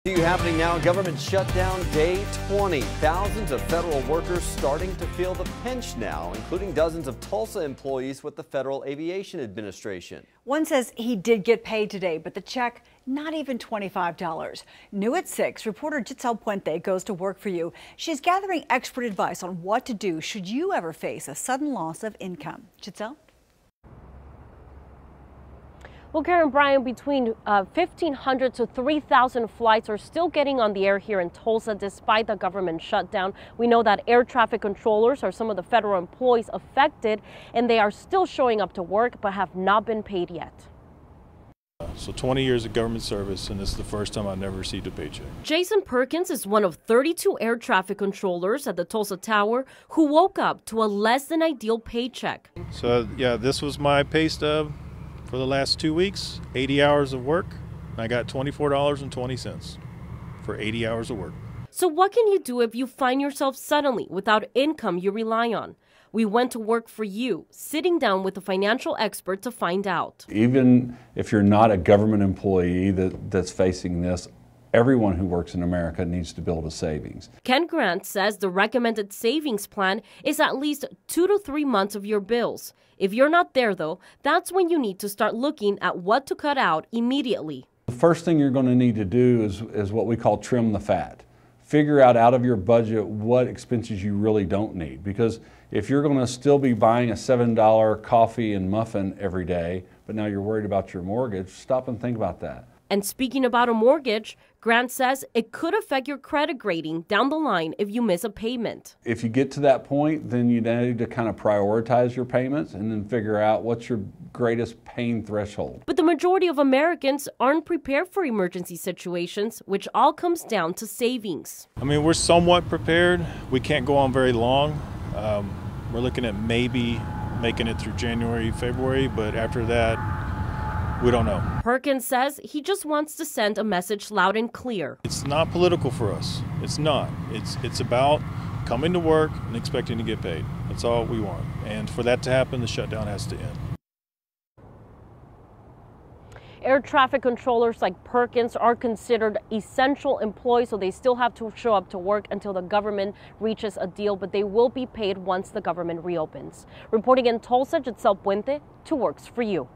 You happening now, government shutdown day 20. Thousands of federal workers starting to feel the pinch now, including dozens of Tulsa employees with the Federal Aviation Administration. One says he did get paid today, but the check, not even $25. New at 6, reporter Gitzel Puente goes to work for you. She's gathering expert advice on what to do should you ever face a sudden loss of income. Gitzel? Well, Karen Bryan, between 1,500 to 3,000 flights are still getting on the air here in Tulsa despite the government shutdown. We know that air traffic controllers are some of the federal employees affected, and they are still showing up to work but have not been paid yet. So 20 years of government service, and this is the first time I've never received a paycheck. Jason Perkins is one of 32 air traffic controllers at the Tulsa Tower who woke up to a less than ideal paycheck. So yeah, this was my pay stub for the last 2 weeks, 80 hours of work. I got $24.20 for 80 hours of work. So what can you do if you find yourself suddenly without income you rely on? We went to work for you, sitting down with a financial expert to find out. Even if you're not a government employee that's facing this, everyone who works in America needs to build a savings. Ken Grant says the recommended savings plan is at least 2 to 3 months of your bills. If you're not there, though, that's when you need to start looking at what to cut out immediately. The first thing you're going to need to do is what we call trim the fat. Figure out of your budget what expenses you really don't need. Because if you're going to still be buying a $7 coffee and muffin every day, but now you're worried about your mortgage, stop and think about that. And speaking about a mortgage, Grant says it could affect your credit grading down the line if you miss a payment. If you get to that point, then you need to kind of prioritize your payments and then figure out what's your greatest pain threshold. But the majority of Americans aren't prepared for emergency situations, which all comes down to savings. I mean, we're somewhat prepared. We can't go on very long. We're looking at maybe making it through January, February, but after that, we don't know. Perkins says he just wants to send a message loud and clear. It's not political for us. It's not. It's about coming to work and expecting to get paid. That's all we want. And for that to happen, the shutdown has to end. Air traffic controllers like Perkins are considered essential employees, so they still have to show up to work until the government reaches a deal, but they will be paid once the government reopens. Reporting in Tulsa, Gitzel Puente, 2 Works for You.